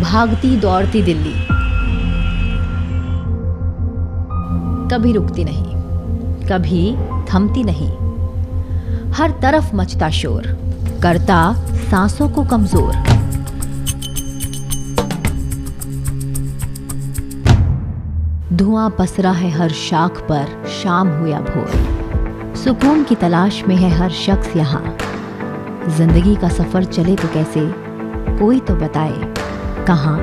भागती दौड़ती दिल्ली कभी रुकती नहीं, कभी थमती नहीं। हर तरफ मचता शोर करता सांसों को कमजोर। धुआं पसरा है हर शाख पर, शाम हो या भोर। सुकून की तलाश में है हर शख्स यहाँ। जिंदगी का सफर चले तो कैसे, कोई तो बताए कहाँ।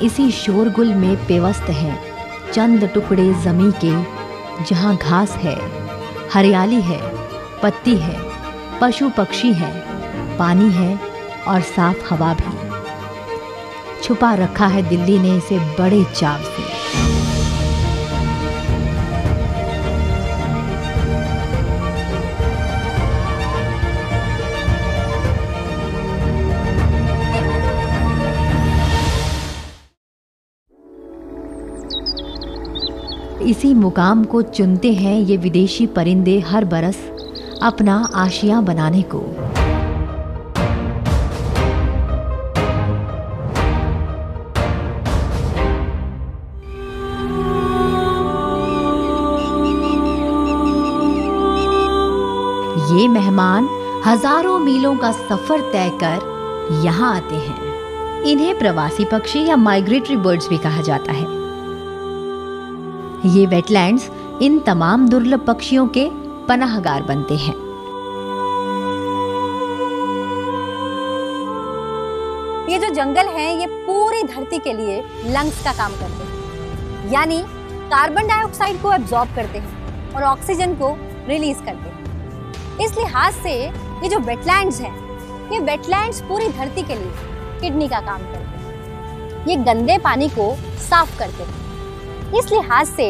इसी शोरगुल में पेवस्त हैं चंद टुकड़े जमी के, जहां घास है, हरियाली है, पत्ती है, पशु पक्षी है, पानी है और साफ हवा भी। छुपा रखा है दिल्ली ने इसे बड़े चाव से। इसी मुकाम को चुनते हैं ये विदेशी परिंदे हर बरस अपना आशियां बनाने को। ये मेहमान हजारों मीलों का सफर तय कर यहाँ आते हैं। इन्हें प्रवासी पक्षी या माइग्रेटरी बर्ड्स भी कहा जाता है। ये वेटलैंड्स इन तमाम दुर्लभ पक्षियों के पनाहगार बनते हैं। ये जो जंगल हैं, ये पूरी धरती के लिए लंग्स का काम करते हैं, यानी कार्बन डाइऑक्साइड को एब्जॉर्ब करते हैं और ऑक्सीजन को रिलीज करते हैं। इस लिहाज से ये जो वेटलैंड्स हैं, ये वेटलैंड्स पूरी धरती के लिए किडनी का काम करते हैं। ये गंदे पानी को साफ करते हैं। इस लिहाज से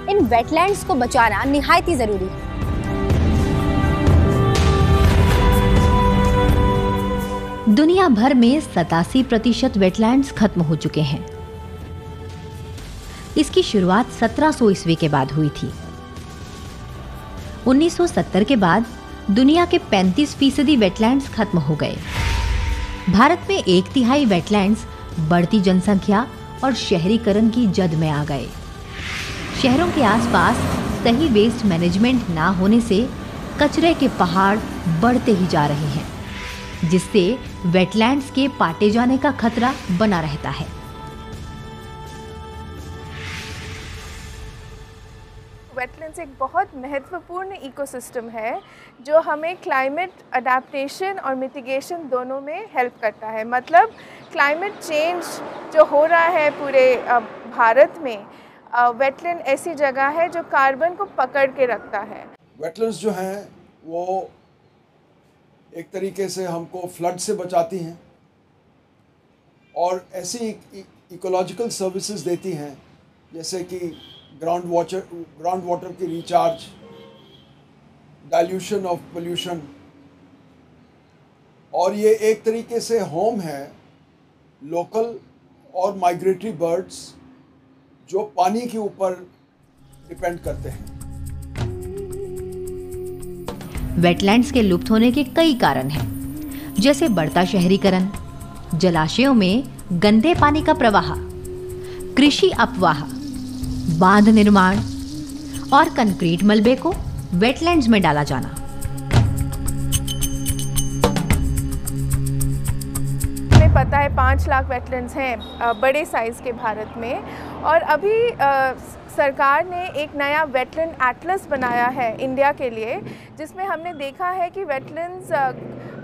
इन वेटलैंड्स को बचाना निहायत ही जरूरी है। दुनिया भर में 87% वेटलैंड्स खत्म हो चुके हैं। इसकी शुरुआत 1700 ईस्वी के बाद हुई थी। 1970 के बाद दुनिया के 35% वेटलैंड्स खत्म हो गए। भारत में 1/3 वेटलैंड्स बढ़ती जनसंख्या और शहरीकरण की जद में आ गए। शहरों के आसपास सही वेस्ट मैनेजमेंट ना होने से कचरे के पहाड़ बढ़ते ही जा रहे हैं, जिससे वेटलैंड्स के पाटे जाने का खतरा बना रहता है। वेटलैंड्स एक बहुत महत्वपूर्ण इकोसिस्टम है जो हमें क्लाइमेट अडेप्टेशन और मिटिगेशन दोनों में हेल्प करता है। मतलब क्लाइमेट चेंज जो हो रहा है पूरे भारत में, वेटलैंड ऐसी जगह है जो कार्बन को पकड़ के रखता है। वेटलैंड्स जो हैं वो एक तरीके से हमको फ्लड से बचाती हैं और ऐसी इकोलॉजिकल सर्विसेज देती हैं जैसे कि ग्राउंड वाटर की रिचार्ज, डाइल्यूशन ऑफ पोल्यूशन, और ये एक तरीके से होम है लोकल और माइग्रेटरी बर्ड्स जो पानी के ऊपर डिपेंड करते हैं। वेटलैंड्स के लुप्त होने के कई कारण हैं, जैसे बढ़ता शहरीकरण, जलाशयों में गंदे पानी का प्रवाह, कृषि अपवाह, बांध निर्माण और कंक्रीट मलबे को वेटलैंड्स में डाला जाना। हमें पता है 5 लाख वेटलैंड्स हैं बड़े साइज़ के भारत में, और अभी सरकार ने एक नया वेटलैंड एटलस बनाया है इंडिया के लिए, जिसमें हमने देखा है कि वेटलैंड्स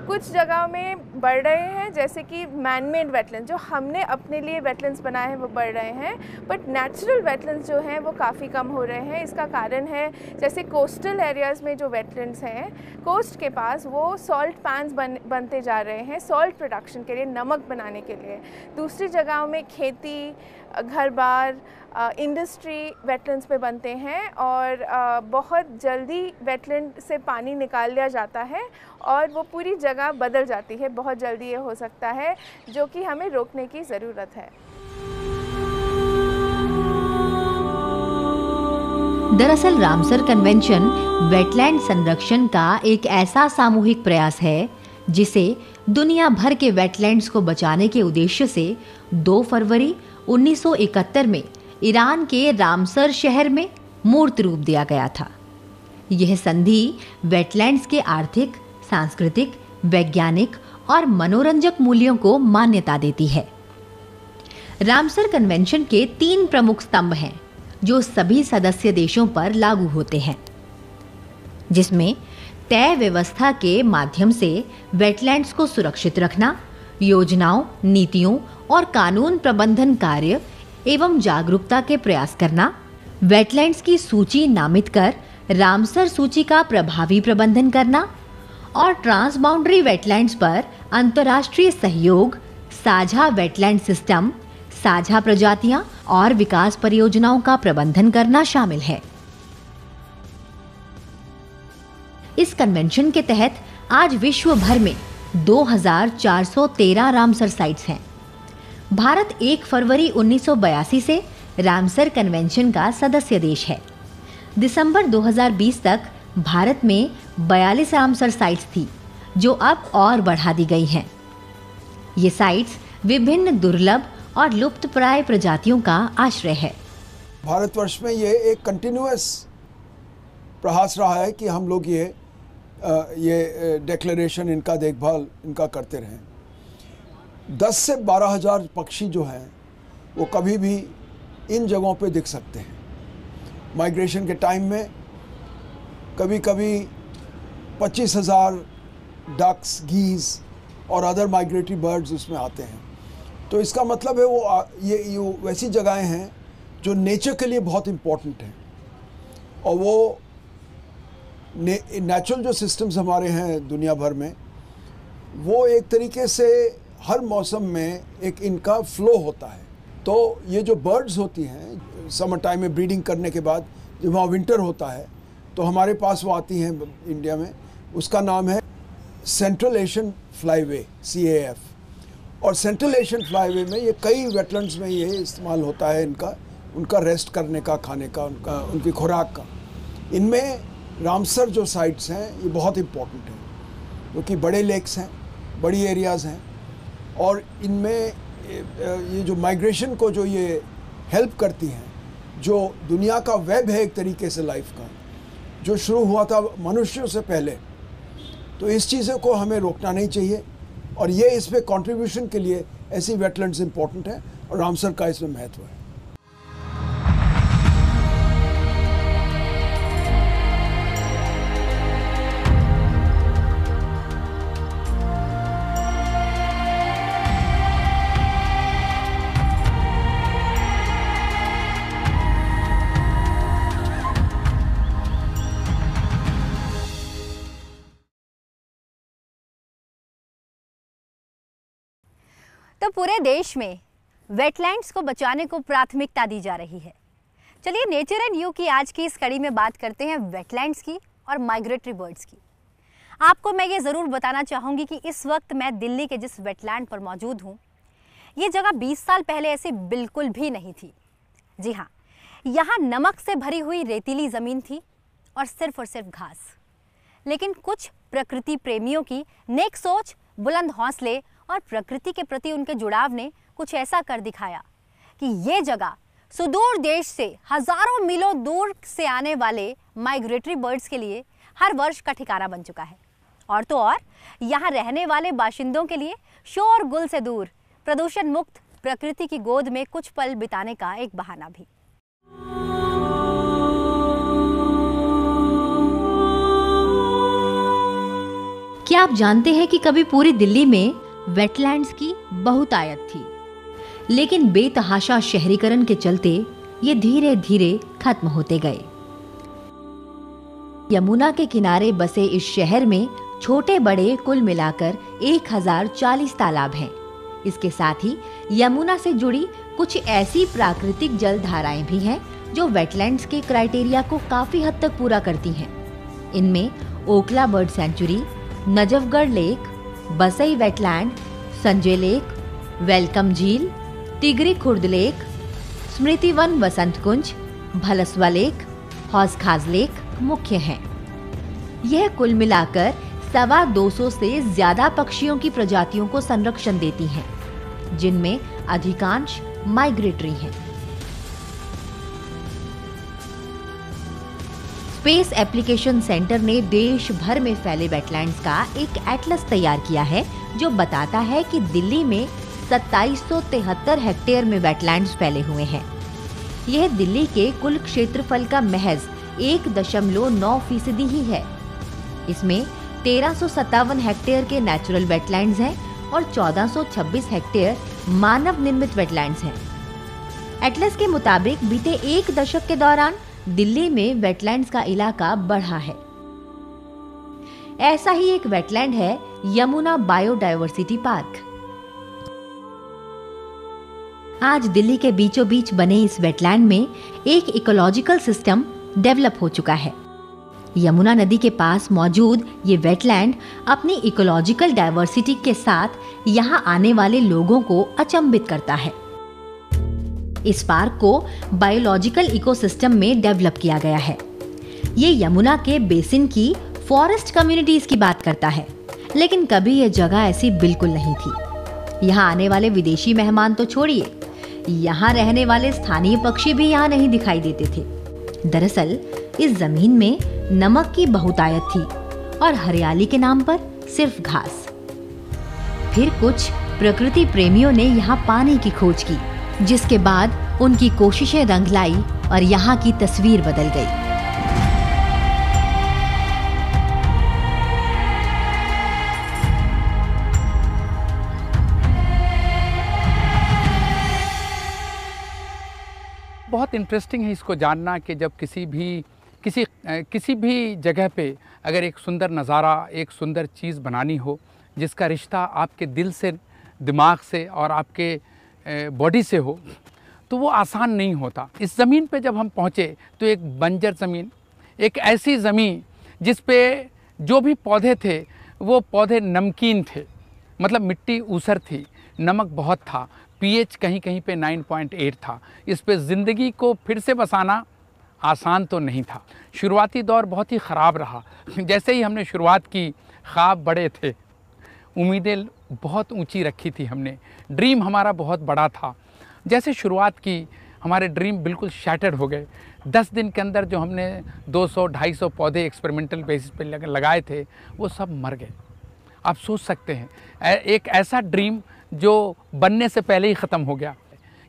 कुछ जगहों में बढ़ रहे हैं, जैसे कि मैनमेड वेटलैंड, जो हमने अपने लिए वेटलैंड्स बनाए हैं वो बढ़ रहे हैं, बट नेचुरल वेटलैंड्स जो हैं वो काफ़ी कम हो रहे हैं। इसका कारण है जैसे कोस्टल एरियाज़ में जो वेटलैंड्स हैं, कोस्ट के पास वो सॉल्ट पैन्स बनते जा रहे हैं सॉल्ट प्रोडक्शन के लिए, नमक बनाने के लिए। दूसरी जगहों में खेती, घर बार, इंडस्ट्री वेटलैंड्स पे बनते हैं और बहुत जल्दी वेटलैंड से पानी निकाल लिया जाता है और वो पूरी जगह बदल जाती है, बहुत जल्दी ये हो सकता है, जो कि हमें रोकने की ज़रूरत है। दरअसल रामसर कन्वेंशन वेटलैंड संरक्षण का एक ऐसा सामूहिक प्रयास है जिसे दुनिया भर के वेटलैंड्स को बचाने के उद्देश्य से 2 फरवरी 1971 में ईरान के रामसर शहर में मूर्त रूप दिया गया था। यह संधि वेटलैंड्स के आर्थिक, सांस्कृतिक, वैज्ञानिक और मनोरंजक मूल्यों को मान्यता देती है। रामसर कन्वेंशन के 3 प्रमुख स्तंभ हैं जो सभी सदस्य देशों पर लागू होते हैं, जिसमें तय व्यवस्था के माध्यम से वेटलैंड्स को सुरक्षित रखना, योजनाओं, नीतियों और कानून प्रबंधन कार्य एवं जागरूकता के प्रयास करना, वेटलैंड्स की सूची नामित कर रामसर सूची का प्रभावी प्रबंधन करना और ट्रांसबाउंड्री वेटलैंड्स पर अंतर्राष्ट्रीय सहयोग, साझा वेटलैंड सिस्टम, साझा प्रजातियां और विकास परियोजनाओं का प्रबंधन करना शामिल है। इस कन्वेंशन के तहत आज विश्व भर में 2413 रामसर साइट्स हैं। भारत 1 फरवरी 1982 से रामसर कन्वेंशन का सदस्य देश है। दिसंबर 2020 तक भारत में 42 रामसर साइट्स थी, जो अब और बढ़ा दी गई हैं। ये साइट्स विभिन्न दुर्लभ और लुप्तप्राय प्रजातियों का आश्रय है। भारतवर्ष में ये एक कंटिन्यूअस प्रयास रहा है कि हम लोग ये डिक्लेरेशन, इनका देखभाल इनका करते रहें। 10 से 12 हज़ार पक्षी जो हैं वो कभी भी इन जगहों पे दिख सकते हैं। माइग्रेशन के टाइम में कभी कभी 25,000 डक्स, गीज़ और अदर माइग्रेटरी बर्ड्स उसमें आते हैं। तो इसका मतलब है वो ये वैसी जगहें हैं जो नेचर के लिए बहुत इम्पोर्टेंट हैं, और वो नेचुरल जो सिस्टम्स हमारे हैं दुनिया भर में, वो एक तरीके से हर मौसम में एक इनका फ्लो होता है। तो ये जो बर्ड्स होती हैं समर टाइम में ब्रीडिंग करने के बाद जब वहाँ विंटर होता है तो हमारे पास वो आती हैं इंडिया में। उसका नाम है सेंट्रल एशियन फ्लाईवे, CAF। और सेंट्रल एशियन फ्लाईवे में ये कई वेटलैंड्स में ये इस्तेमाल होता है उनका रेस्ट करने का, खाने का, उनकी खुराक का। इनमें रामसर जो साइट्स हैं ये बहुत इम्पोर्टेंट हैं, क्योंकि बड़े लेक्स हैं, बड़ी एरियाज़ हैं, और इनमें ये जो माइग्रेशन को जो ये हेल्प करती हैं, जो दुनिया का वेब है एक तरीके से लाइफ का, जो शुरू हुआ था मनुष्यों से पहले, तो इस चीज़ों को हमें रोकना नहीं चाहिए। और ये इसमें कंट्रीब्यूशन के लिए ऐसी वेटलैंड्स इम्पोर्टेंट हैं और रामसर का इसमें महत्व है। तो पूरे देश में वेटलैंड्स को बचाने को प्राथमिकता दी जा रही है। चलिए नेचर एंड यू की आज की इस कड़ी में बात करते हैं वेटलैंड्स की और माइग्रेटरी बर्ड्स की। आपको मैं ये ज़रूर बताना चाहूँगी कि इस वक्त मैं दिल्ली के जिस वेटलैंड पर मौजूद हूँ, ये जगह 20 साल पहले ऐसी बिल्कुल भी नहीं थी। जी हाँ, यहाँ नमक से भरी हुई रेतीली ज़मीन थी और सिर्फ घास। लेकिन कुछ प्रकृति प्रेमियों की नेक सोच, बुलंद हौसले और प्रकृति के प्रति उनके जुड़ाव ने कुछ ऐसा कर दिखाया कि ये जगह सुदूर देश से हजारों मीलों दूर से आने वाले माइग्रेटरी बर्ड्स के लिए हर वर्ष का ठिकाना बन चुका है। और तो और यहाँ रहने वाले बाशिंदों के लिए शोर गुल से दूर, प्रदूषण मुक्त प्रकृति की गोद में कुछ पल बिताने का एक बहाना भी। क्या आप जानते हैं कि कभी पूरी दिल्ली में वेटलैंड्स की बहुतायत थी, लेकिन बेतहाशा शहरीकरण के चलते ये धीरे धीरे खत्म होते गए। यमुना के किनारे बसे इस शहर में छोटे बड़े कुल मिलाकर 1040 तालाब हैं। इसके साथ ही यमुना से जुड़ी कुछ ऐसी प्राकृतिक जल धाराएं भी हैं जो वेटलैंड्स के क्राइटेरिया को काफी हद तक पूरा करती हैं। इनमें Okhla bird sanctuary, Najafgarh lake, Basai wetland, Sanjay lake, welcome झील, Tigri Khurd lake, Smriti Van Vasant Kunj, Bhalswa lake, Hauz Khas lake मुख्य हैं। यह कुल मिलाकर 250 से ज्यादा पक्षियों की प्रजातियों को संरक्षण देती हैं, जिनमें अधिकांश माइग्रेटरी हैं। स्पेस एप्लीकेशन सेंटर ने देश भर में फैले वेटलैंड्स का एक एटलस तैयार किया है जो बताता है कि दिल्ली में 2773 हेक्टेयर में वेटलैंड्स फैले हुए हैं। यह दिल्ली के कुल क्षेत्रफल का महज 1.9% ही है। इसमें 1357 हेक्टेयर के नेचुरल वेटलैंड्स हैं और 1426 हेक्टेयर मानव निर्मित वेटलैंड्स हैं। एटलस के मुताबिक बीते एक दशक के दौरान दिल्ली में वेटलैंड्स का इलाका बढ़ा है। ऐसा ही एक वेटलैंड है यमुना बायोडायवर्सिटी पार्क। आज दिल्ली के बीचों बीच बने इस वेटलैंड में एक इकोलॉजिकल सिस्टम डेवलप हो चुका है। यमुना नदी के पास मौजूद ये वेटलैंड अपनी इकोलॉजिकल डाइवर्सिटी के साथ यहाँ आने वाले लोगों को अचंभित करता है। इस पार्क को बायोलॉजिकल इकोसिस्टम में डेवलप किया गया है। ये यमुना के बेसिन की फॉरेस्ट कम्युनिटीज की बात करता है, लेकिन कभी ये जगह ऐसी बिल्कुल नहीं थी। यहाँ आने वाले विदेशी मेहमान तो छोड़िए, यहाँ रहने वाले स्थानीय पक्षी भी यहाँ नहीं दिखाई देते थे। दरअसल इस जमीन में नमक की बहुतायत थी और हरियाली के नाम पर सिर्फ घास। फिर कुछ प्रकृति प्रेमियों ने यहाँ पानी की खोज की, जिसके बाद उनकी कोशिशें रंग लाई और यहाँ की तस्वीर बदल गई। बहुत इंटरेस्टिंग है इसको जानना कि जब किसी भी जगह पे अगर एक सुंदर नज़ारा, एक सुंदर चीज़ बनानी हो जिसका रिश्ता आपके दिल से, दिमाग से और आपके बॉडी से हो, तो वो आसान नहीं होता। इस ज़मीन पे जब हम पहुँचे तो एक बंजर ज़मीन, एक ऐसी ज़मीन जिस पे जो भी पौधे थे वो पौधे नमकीन थे, मतलब मिट्टी ऊसर थी, नमक बहुत था, पीएच कहीं कहीं पे 9.8 था। इस पे ज़िंदगी को फिर से बसाना आसान तो नहीं था। शुरुआती दौर बहुत ही ख़राब रहा। जैसे ही हमने शुरुआत की, ख्वाब बड़े थे, उम्मीदें बहुत ऊंची रखी थी हमने, ड्रीम हमारा बहुत बड़ा था। जैसे शुरुआत की, हमारे ड्रीम बिल्कुल शैटर्ड हो गए। 10 दिन के अंदर जो हमने 200-250 पौधे एक्सपेरिमेंटल बेसिस पे लगाए थे, वो सब मर गए। आप सोच सकते हैं, एक ऐसा ड्रीम जो बनने से पहले ही ख़त्म हो गया।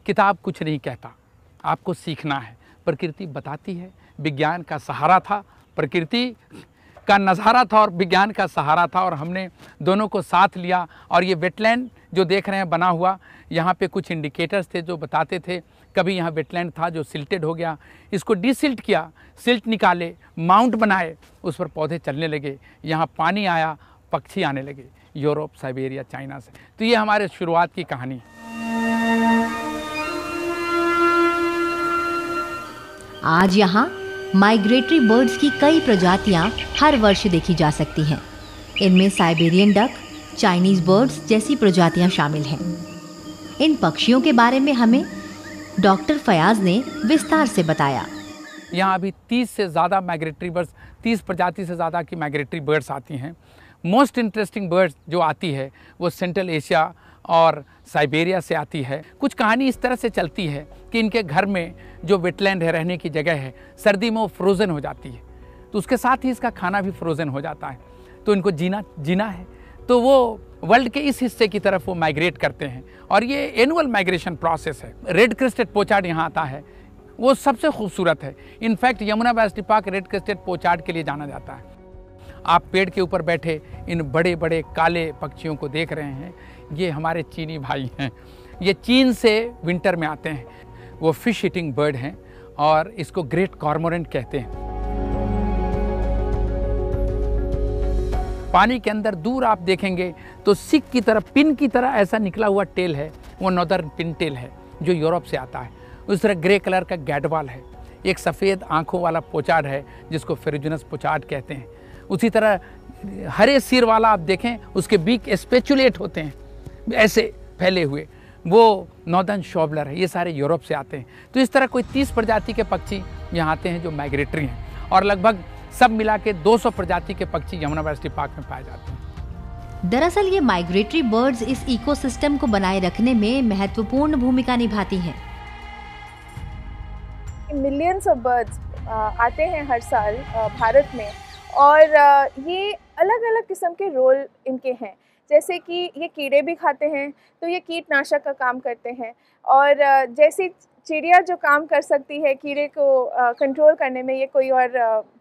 किताब कुछ नहीं कहता, आपको सीखना है। प्रकृति बताती है, विज्ञान का सहारा था, प्रकृति का नज़ारा था और विज्ञान का सहारा था, और हमने दोनों को साथ लिया। और ये वेटलैंड जो देख रहे हैं बना हुआ, यहाँ पे कुछ इंडिकेटर्स थे जो बताते थे कभी यहाँ वेटलैंड था जो सिल्टेड हो गया, इसको डीसिल्ट किया, सिल्ट निकाले, माउंट बनाए, उस पर पौधे चलने लगे, यहाँ पानी आया, पक्षी आने लगे यूरोप, साइबेरिया, चाइना से। तो ये हमारे शुरुआत की कहानी। आज यहाँ माइग्रेटरी बर्ड्स की कई प्रजातियां हर वर्ष देखी जा सकती हैं। इनमें साइबेरियन डक, चाइनीज बर्ड्स जैसी प्रजातियां शामिल हैं। इन पक्षियों के बारे में हमें डॉक्टर फयाज ने विस्तार से बताया। यहाँ अभी 30 से ज़्यादा माइग्रेटरी बर्ड्स, 30 प्रजाति से ज़्यादा की माइग्रेटरी बर्ड्स आती हैं। मोस्ट इंटरेस्टिंग बर्ड्स जो आती है वो सेंट्रल एशिया और साइबेरिया से आती है। कुछ कहानी इस तरह से चलती है कि इनके घर में जो वेटलैंड है, रहने की जगह है, सर्दी में वो फ्रोज़न हो जाती है, तो उसके साथ ही इसका खाना भी फ्रोज़न हो जाता है। तो इनको जीना है, तो वो वर्ल्ड के इस हिस्से की तरफ वो माइग्रेट करते हैं, और ये एनुअल माइग्रेशन प्रोसेस है। रेड क्रेस्टेड पोचार्ड यहाँ आता है, वो सबसे खूबसूरत है। In fact Yamuna biosphere park red crested pochard के लिए जाना जाता है। आप पेड़ के ऊपर बैठे इन बड़े बड़े काले पक्षियों को देख रहे हैं, ये हमारे चीनी भाई हैं। ये चीन से विंटर में आते हैं। वो फिश ईटिंग बर्ड हैं और इसको ग्रेट कॉर्मोरेंट कहते हैं। पानी के अंदर दूर आप देखेंगे तो सिक की तरह, पिन की तरह ऐसा निकला हुआ टेल है, वो नॉर्दर्न पिन टेल है जो यूरोप से आता है। उस तरह ग्रे कलर का गैडवाल है, एक सफ़ेद आंखों वाला पोचार्ड है जिसको फेरुजिनस पोचार्ड कहते हैं। उसी तरह हरे सिर वाला आप देखें, उसके बीक स्पेचुलेट होते हैं ऐसे फैले हुए, वो नॉर्दर्न शॉबलर है। ये सारे यूरोप से आते हैं। तो इस तरह कोई 30 प्रजाति के पक्षी यहाँ आते हैं जो माइग्रेटरी हैं, और लगभग सब मिला के 200 प्रजाति के पक्षी यमुना यूनिवर्सिटी पार्क में पाए जाते हैं। दरअसल ये माइग्रेटरी बर्ड्स इस इकोसिस्टम को बनाए रखने में महत्वपूर्ण भूमिका निभाती हैं। मिलियंस ऑफ बर्ड्स आते हैं हर साल भारत में, और ये अलग अलग किस्म के रोल इनके हैं। जैसे कि ये कीड़े भी खाते हैं, तो ये कीटनाशक का काम करते हैं, और जैसे चिड़िया जो काम कर सकती है कीड़े को कंट्रोल करने में, ये कोई और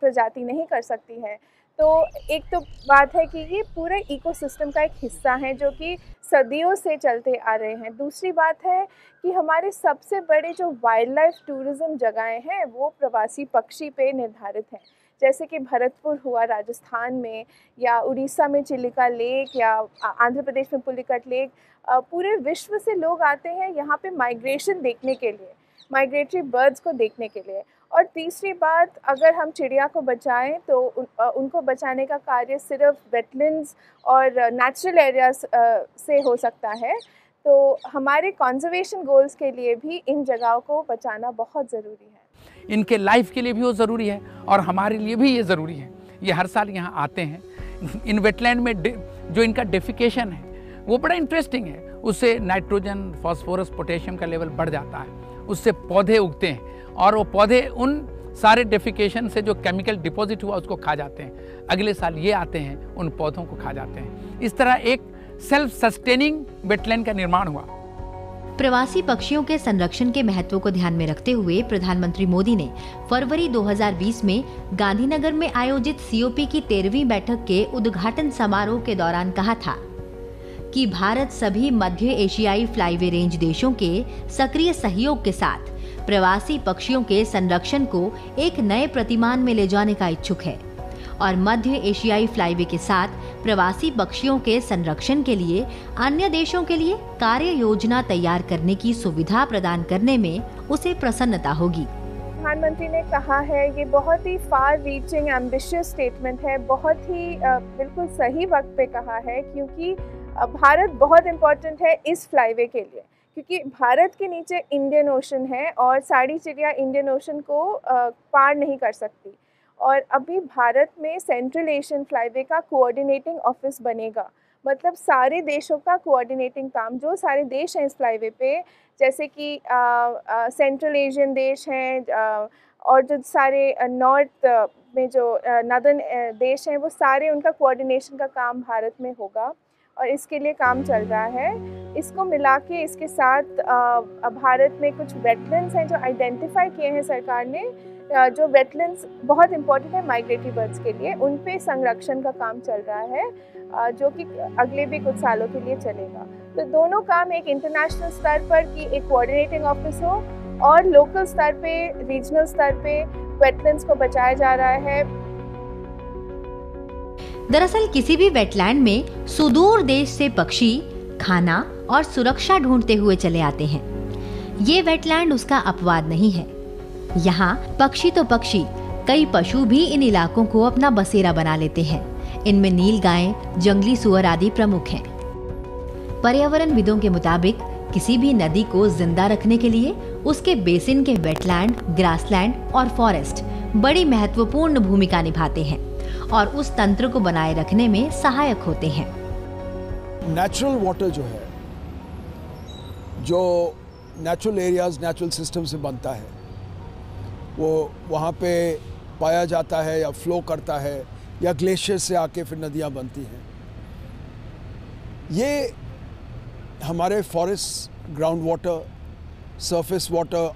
प्रजाति नहीं कर सकती है। तो एक तो बात है कि ये पूरे इकोसिस्टम का एक हिस्सा है जो कि सदियों से चलते आ रहे हैं। दूसरी बात है कि हमारे सबसे बड़े जो वाइल्ड लाइफ टूरिज़्म जगहें हैं वो प्रवासी पक्षी पे निर्धारित हैं। जैसे कि भरतपुर हुआ राजस्थान में, या उड़ीसा में चिलिका लेक, या आंध्र प्रदेश में पुलिकट लेक। पूरे विश्व से लोग आते हैं यहाँ पे माइग्रेशन देखने के लिए, माइग्रेटरी बर्ड्स को देखने के लिए। और तीसरी बात, अगर हम चिड़िया को बचाएं तो उनको बचाने का कार्य सिर्फ वेटलैंड्स और नेचुरल एरियाज से हो सकता है। तो हमारे कंजर्वेशन गोल्स के लिए भी इन जगहों को बचाना बहुत ज़रूरी है। इनके लाइफ के लिए भी वो ज़रूरी है और हमारे लिए भी ये ज़रूरी है। ये हर साल यहाँ आते हैं। इन वेटलैंड में जो इनका डेफिकेशन है वो बड़ा इंटरेस्टिंग है। उससे नाइट्रोजन, फास्फोरस, पोटेशियम का लेवल बढ़ जाता है, उससे पौधे उगते हैं, और वो पौधे उन सारे डेफिकेशन से जो केमिकल डिपॉजिट हुआ उसको खा जाते हैं। अगले साल ये आते हैं, उन पौधों को खा जाते हैं। इस तरह एक सेल्फ सस्टेनिंग वेटलैंड का निर्माण हुआ। प्रवासी पक्षियों के संरक्षण के महत्व को ध्यान में रखते हुए प्रधानमंत्री मोदी ने फरवरी 2020 में गांधीनगर में आयोजित सीओपी की 13वीं बैठक के उद्घाटन समारोह के दौरान कहा था कि भारत सभी मध्य एशियाई फ्लाईवे रेंज देशों के सक्रिय सहयोग के साथ प्रवासी पक्षियों के संरक्षण को एक नए प्रतिमान में ले जाने का इच्छुक है, और मध्य एशियाई फ्लाईवे के साथ प्रवासी पक्षियों के संरक्षण के लिए अन्य देशों के लिए कार्य योजना तैयार करने की सुविधा प्रदान करने में उसे प्रसन्नता होगी। प्रधानमंत्री ने कहा है, ये बहुत ही फार रीचिंग एम्बिशियस स्टेटमेंट है, बहुत ही बिल्कुल सही वक्त पे कहा है, क्योंकि भारत बहुत इम्पोर्टेंट है इस फ्लाईवे के लिए, क्योंकि भारत के नीचे इंडियन ओशन है और सारी चिड़िया इंडियन ओशन को पार नहीं कर सकती। और अभी भारत में सेंट्रल एशियन फ्लाईवे का कोऑर्डिनेटिंग ऑफिस बनेगा, मतलब सारे देशों का कोऑर्डिनेटिंग काम, जो सारे देश हैं इस फ्लाईवे पे, जैसे कि सेंट्रल एशियन देश हैं और जो सारे नॉर्थ में जो नॉर्दर्न देश हैं, वो सारे उनका कोऑर्डिनेशन का काम भारत में होगा, और इसके लिए काम चल रहा है। इसको मिला के इसके साथ भारत में कुछ वेटलैंड्स हैं जो आइडेंटिफाई किए हैं सरकार ने, जो वेटलैंड्स बहुत इंपॉर्टेंट है माइग्रेटरी बर्ड्स के लिए, उन पे संरक्षण का काम चल रहा है, जो कि अगले भी कुछ सालों के लिए चलेगा। तो दोनों काम, एक इंटरनेशनल स्तर पर कि एक कोऑर्डिनेटिंग ऑफिस हो, और लोकल स्तर पे, रीजनल स्तर पे वेटलैंड्स को बचाया जा रहा है। दरअसल किसी भी वेटलैंड में सुदूर देश से पक्षी खाना और सुरक्षा ढूंढते हुए चले आते हैं। ये वेटलैंड उसका अपवाद नहीं है। यहाँ पक्षी तो पक्षी, कई पशु भी इन इलाकों को अपना बसेरा बना लेते हैं। इनमें नीलगाय, जंगली सुअर आदि प्रमुख हैं। पर्यावरणविदों के मुताबिक किसी भी नदी को जिंदा रखने के लिए उसके बेसिन के वेटलैंड, ग्रासलैंड और फॉरेस्ट बड़ी महत्वपूर्ण भूमिका निभाते हैं और उस तंत्र को बनाए रखने में सहायक होते हैं। नेचुरल वाटर जो है, जो नेचुरल एरियाज, नेचुरल सिस्टम से बनता है, वो वहाँ पे पाया जाता है या फ्लो करता है, या ग्लेशियर से आके फिर नदियाँ बनती हैं। ये हमारे forest, ground water, surface water,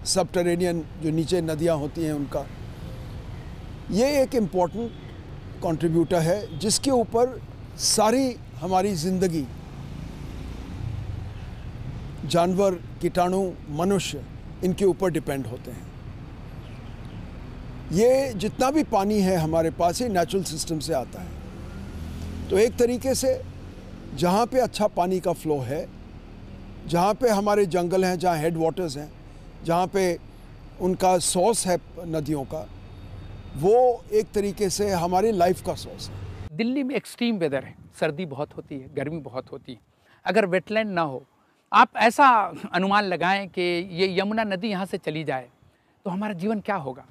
subterranean जो नीचे नदियाँ होती हैं उनका, ये एक इम्पॉर्टेंट कंट्रीब्यूटर है जिसके ऊपर सारी हमारी ज़िंदगी, जानवर, कीटाणु, मनुष्य, इनके ऊपर डिपेंड होते हैं। ये जितना भी पानी है हमारे पास ही नेचुरल सिस्टम से आता है। तो एक तरीके से जहाँ पे अच्छा पानी का फ्लो है, जहाँ पे हमारे जंगल हैं, जहाँ हेड वाटर्स हैं, जहाँ पे उनका सोर्स है नदियों का, वो एक तरीके से हमारी लाइफ का सोर्स है। दिल्ली में एक्सट्रीम वेदर है, सर्दी बहुत होती है, गर्मी बहुत होती है। अगर वेटलैंड ना हो, आप ऐसा अनुमान लगाएं कि ये यमुना नदी यहाँ से चली जाए तो हमारा जीवन क्या होगा।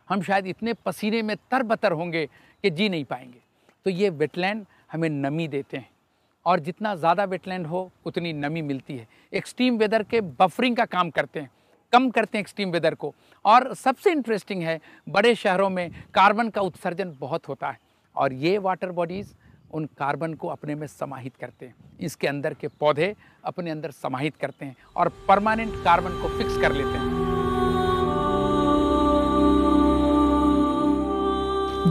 हम शायद इतने पसीने में तरबतर होंगे कि जी नहीं पाएंगे। तो ये वेटलैंड हमें नमी देते हैं और जितना ज़्यादा वेटलैंड हो उतनी नमी मिलती है। एक्सट्रीम वेदर के बफरिंग का काम करते हैं, कम करते हैं एक्सट्रीम वेदर को। और सबसे इंटरेस्टिंग है, बड़े शहरों में कार्बन का उत्सर्जन बहुत होता है और ये वाटर बॉडीज़ उन कार्बन को अपने में समाहित करते हैं। इसके अंदर के पौधे अपने अंदर समाहित करते हैं और परमानेंट कार्बन को फिक्स कर लेते हैं।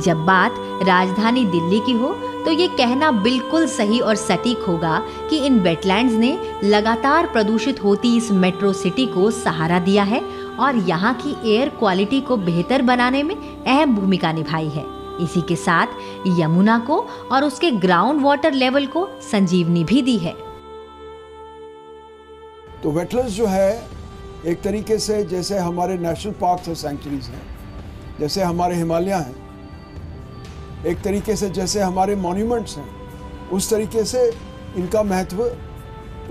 जब बात राजधानी दिल्ली की हो तो ये कहना बिल्कुल सही और सटीक होगा कि इन वेटलैंड्स ने लगातार प्रदूषित होती इस मेट्रो सिटी को सहारा दिया है और यहाँ की एयर क्वालिटी को बेहतर बनाने में अहम भूमिका निभाई है। इसी के साथ यमुना को और उसके ग्राउंड वाटर लेवल को संजीवनी भी दी है। तो वेटलैंड्स जो है एक तरीके से जैसे हमारे नेशनल पार्क्स और सैंक्चुरीज हैं, जैसे हमारे हिमालय हैं, एक तरीके से जैसे हमारे मॉन्यूमेंट्स हैं, उस तरीके से इनका महत्व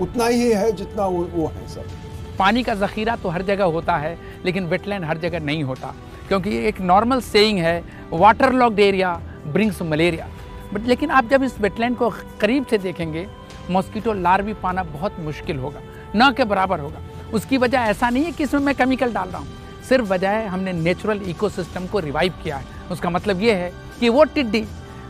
उतना ही है जितना वो है सब। पानी का ज़ख़ीरा तो हर जगह होता है, लेकिन वेटलैंड हर जगह नहीं होता, क्योंकि एक नॉर्मल सेइंग है, water locked area brings malaria. But लेकिन आप जब इस वेटलैंड को करीब से देखेंगे, मॉस्किटो लार्वी पाना बहुत मुश्किल होगा, न के बराबर होगा। उसकी वजह ऐसा नहीं है कि इसमें मैं केमिकल डाल रहा हूँ, सिर्फ वजह है हमने नेचुरल इकोसिस्टम को रिवाइव किया है। उसका मतलब ये है कि वो टिड्डी,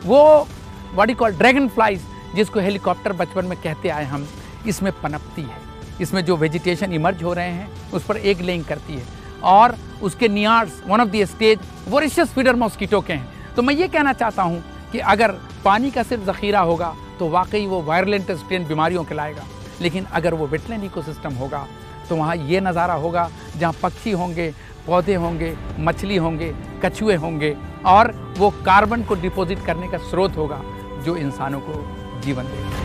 वो what you call dragon flies, जिसको हेलीकॉप्टर बचपन में कहते आए हम, इसमें पनपती है। इसमें जो वेजिटेशन इमर्ज हो रहे हैं उस पर एग लेइंग करती है और उसके naiads one of the stage voracious feeder mosquito के हैं। तो मैं ये कहना चाहता हूँ कि अगर पानी का सिर्फ ज़ख़ीरा होगा तो वाकई वो वायरलेंट स्ट्रेन बीमारियों के लाएगा, लेकिन अगर वो वेटलैंड इकोसिस्टम होगा तो वहाँ ये नज़ारा होगा जहाँ पक्षी होंगे, पौधे होंगे, मछली होंगे, कछुए होंगे और वो कार्बन को डिपॉजिट करने का स्रोत होगा जो इंसानों को जीवन देगा।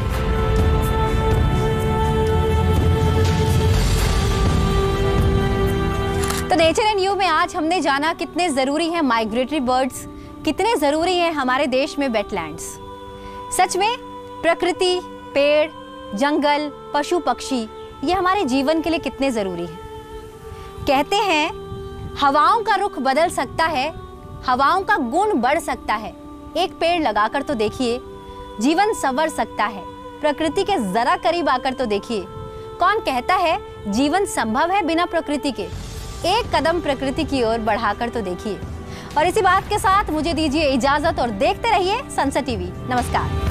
तो नेचर एंड यू में आज हमने जाना कितने ज़रूरी हैं माइग्रेटरी बर्ड्स, कितने ज़रूरी हैं हमारे देश में वेटलैंड्स। सच में प्रकृति, पेड़, जंगल, पशु पक्षी, ये हमारे जीवन के लिए कितने ज़रूरी हैं। कहते हैं हवाओं का रुख बदल सकता है, हवाओं का गुण बढ़ सकता है। एक पेड़ लगाकर तो देखिए, जीवन संवर सकता है। प्रकृति के ज़रा करीब आकर तो देखिए, कौन कहता है जीवन संभव है बिना प्रकृति के। एक कदम प्रकृति की ओर बढ़ाकर तो देखिए। और इसी बात के साथ मुझे दीजिए इजाजत और देखते रहिए सनसेट टीवी। नमस्कार।